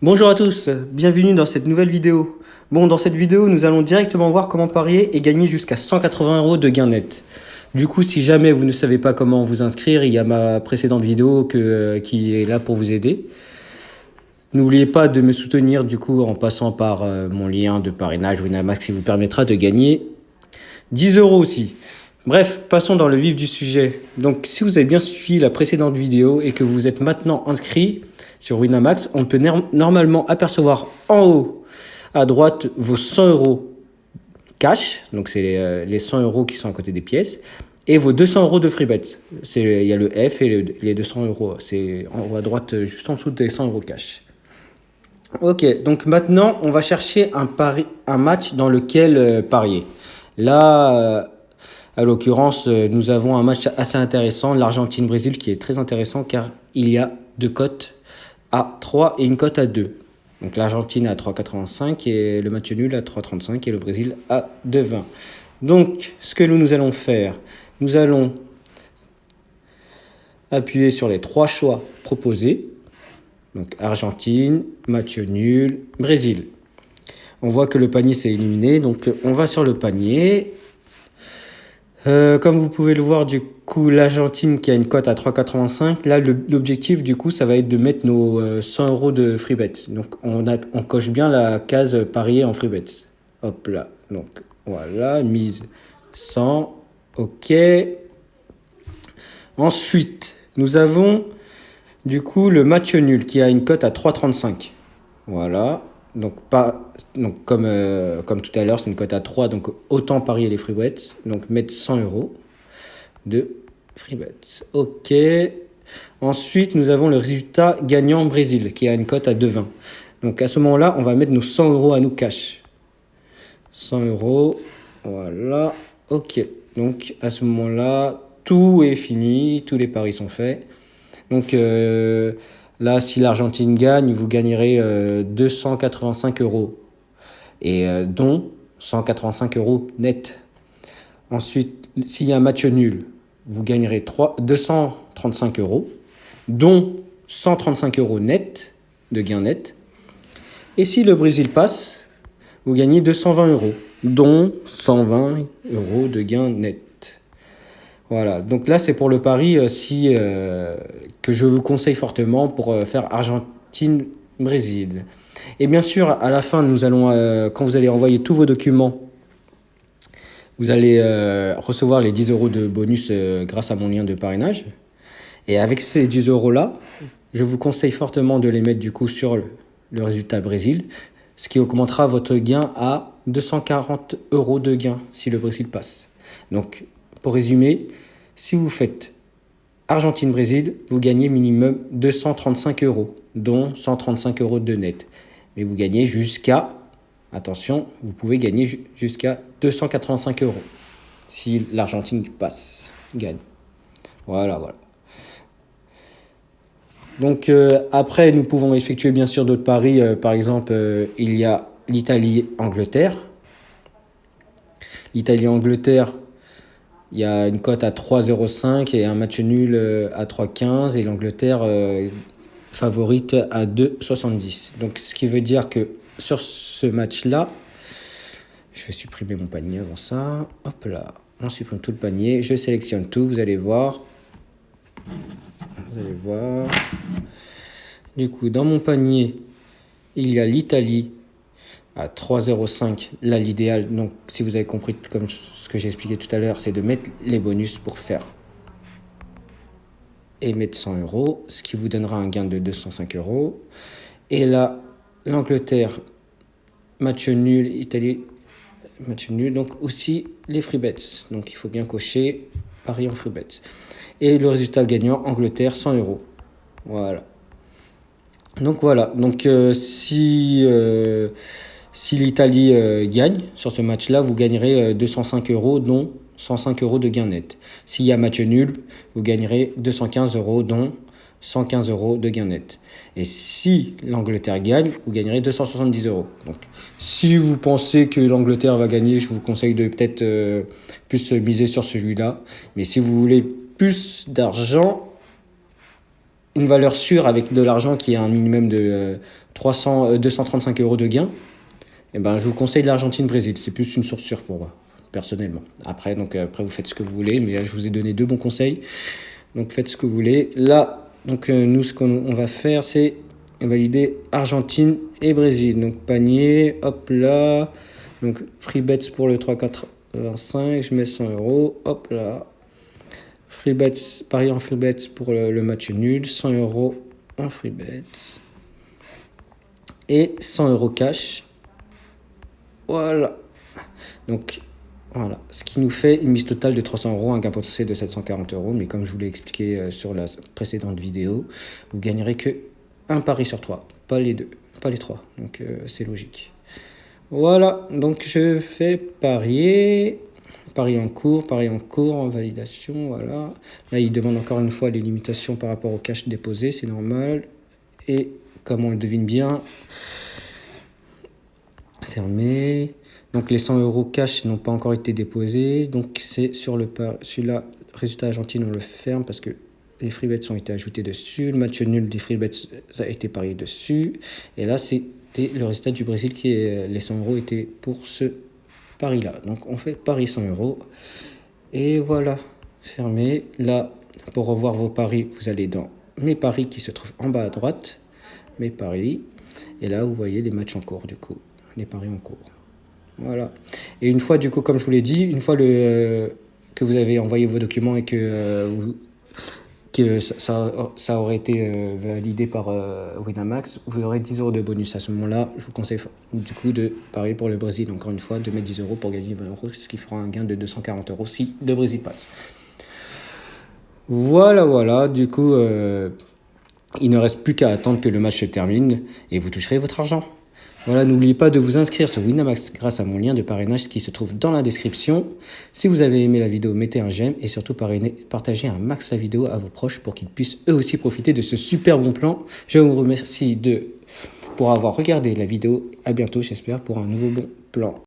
Bonjour à tous, bienvenue dans cette nouvelle vidéo. Dans cette vidéo, nous allons directement voir comment parier et gagner jusqu'à 180 € de gain net. Du coup, si jamais vous ne savez pas comment vous inscrire, il y a ma précédente vidéo qui est là pour vous aider. N'oubliez pas de me soutenir du coup en passant par mon lien de parrainage Winamax qui vous permettra de gagner 10 € aussi. Bref, passons dans le vif du sujet. Donc, si vous avez bien suivi la précédente vidéo et que vous êtes maintenant inscrit sur Winamax, on peut normalement apercevoir en haut à droite vos 100 € cash. Donc, c'est les 100 € qui sont à côté des pièces. Et vos 200 € de free bet. Il y a le F et les 200 €. C'est en haut à droite, juste en dessous des 100 € cash. Ok, donc maintenant, on va chercher un match dans lequel parier. Là, à l'occurrence, nous avons un match assez intéressant, l'Argentine-Brésil, qui est très intéressant car il y a deux cotes à 3 et une cote à 2. Donc l'Argentine à 3,85 et le match nul à 3,35 et le Brésil à 2,20. Donc, ce que nous allons faire, nous allons appuyer sur les trois choix proposés. Donc Argentine, match nul, Brésil. On voit que le panier s'est éliminé, donc on va sur le panier. Comme vous pouvez le voir, du coup, l'Argentine qui a une cote à 3,85. Là, l'objectif, du coup, ça va être de mettre nos 100 € de free bet. Donc, on coche bien la case parier en free bet. Hop là. Donc, voilà, mise 100. OK. Ensuite, nous avons, du coup, le match nul qui a une cote à 3,35. Voilà. Donc, comme tout à l'heure, c'est une cote à 3, donc autant parier les free bets. Donc, mettre 100 € de free bets. OK. Ensuite, nous avons le résultat gagnant Brésil, qui a une cote à 2,20. Donc, à ce moment-là, on va mettre nos 100 € à nous cash. 100 €. Voilà. OK. Donc, à ce moment-là, tout est fini. Tous les paris sont faits. Donc, là, si l'Argentine gagne, vous gagnerez 285 €, et dont 185 € net. Ensuite, s'il y a un match nul, vous gagnerez 235 €, dont 135 € net, de gain net. Et si le Brésil passe, vous gagnez 220 €, dont 120 € de gain net. Voilà, donc là c'est pour le pari que je vous conseille fortement pour faire Argentine-Brésil. Et bien sûr, à la fin, nous allons, quand vous allez envoyer tous vos documents, vous allez recevoir les 10 € de bonus grâce à mon lien de parrainage. Et avec ces 10 € là, je vous conseille fortement de les mettre du coup sur le résultat Brésil, ce qui augmentera votre gain à 240 € de gain si le Brésil passe. Donc, pour résumer, si vous faites Argentine-Brésil, vous gagnez minimum 235 €, dont 135 € de net. Mais vous gagnez jusqu'à, attention, vous pouvez gagner jusqu'à 285 € si l'Argentine gagne. Voilà. Donc après, nous pouvons effectuer bien sûr d'autres paris. Par exemple, il y a l'Italie-Angleterre. L'Italie-Angleterre, il y a une cote à 3,05 et un match nul à 3,15 et l'Angleterre favorite à 2,70. Donc ce qui veut dire que sur ce match-là, je vais supprimer mon panier avant ça. Hop là, on supprime tout le panier. Je sélectionne tout, vous allez voir. Du coup, dans mon panier, il y a l'Italie à 3,05. Là, l'idéal, donc si vous avez compris comme ce que j'ai expliqué tout à l'heure, c'est de mettre les bonus pour faire et mettre 100 €, ce qui vous donnera un gain de 205 €. Et là, l'Angleterre, match nul, Italie, match nul, donc aussi les free bets. Donc il faut bien cocher pari en free bets. Et le résultat gagnant, Angleterre, 100 €. Voilà. Donc si l'Italie gagne sur ce match-là, vous gagnerez 205 €, dont 105 € de gain net. S'il y a match nul, vous gagnerez 215 €, dont 115 € de gain net. Et si l'Angleterre gagne, vous gagnerez 270 €. Donc, si vous pensez que l'Angleterre va gagner, je vous conseille de peut-être plus miser sur celui-là. Mais si vous voulez plus d'argent, une valeur sûre avec de l'argent qui a un minimum de 235 euros de gain, eh ben, je vous conseille l'Argentine-Brésil. C'est plus une source sûre pour moi, personnellement. Après, vous faites ce que vous voulez, mais là, je vous ai donné 2 bons conseils. Donc, faites ce que vous voulez. Là, nous, ce qu'on va faire, c'est valider Argentine et Brésil. Donc, panier, hop là. Donc, free bets pour le 3,85. Je mets 100 euros. Hop là. Free bets, pari en free bets pour le match nul. 100 euros en free bets. Et 100 euros cash. Voilà. Donc, voilà. Ce qui nous fait une mise totale de 300 euros, un gain potentiel de 740 euros. Mais comme je vous l'ai expliqué sur la précédente vidéo, vous gagnerez que un pari sur 3, pas les 2, pas les 3. Donc, c'est logique. Voilà. Donc, je fais parier. Pari en cours, en validation. Voilà. Là, il demande encore une fois les limitations par rapport au cash déposé. C'est normal. Et comme on le devine bien, fermé. Donc les 100 euros cash n'ont pas encore été déposés. Donc c'est sur celui-là, résultat Argentine, on le ferme parce que les free bets ont été ajoutés dessus. Le match nul des free bets, ça a été parié dessus. Et là, c'était le résultat du Brésil les 100 euros étaient pour ce pari-là. Donc on fait pari 100 euros. Et voilà, fermé. Là, pour revoir vos paris, vous allez dans mes paris qui se trouvent en bas à droite. Mes paris. Et là, vous voyez les matchs en cours du coup. Les paris en cours. Voilà. Et une fois, du coup, comme je vous l'ai dit, une fois que vous avez envoyé vos documents et que ça aurait été validé par Winamax, vous aurez 10 euros de bonus. À ce moment-là, je vous conseille du coup de parier pour le Brésil, encore une fois, de mettre 10 euros pour gagner 20 euros, ce qui fera un gain de 240 euros si le Brésil passe. Voilà. Du coup, il ne reste plus qu'à attendre que le match se termine et vous toucherez votre argent. Voilà, n'oubliez pas de vous inscrire sur Winamax grâce à mon lien de parrainage qui se trouve dans la description. Si vous avez aimé la vidéo, mettez un j'aime et surtout partagez un max la vidéo à vos proches pour qu'ils puissent eux aussi profiter de ce super bon plan. Je vous remercie pour avoir regardé la vidéo. À bientôt, j'espère, pour un nouveau bon plan.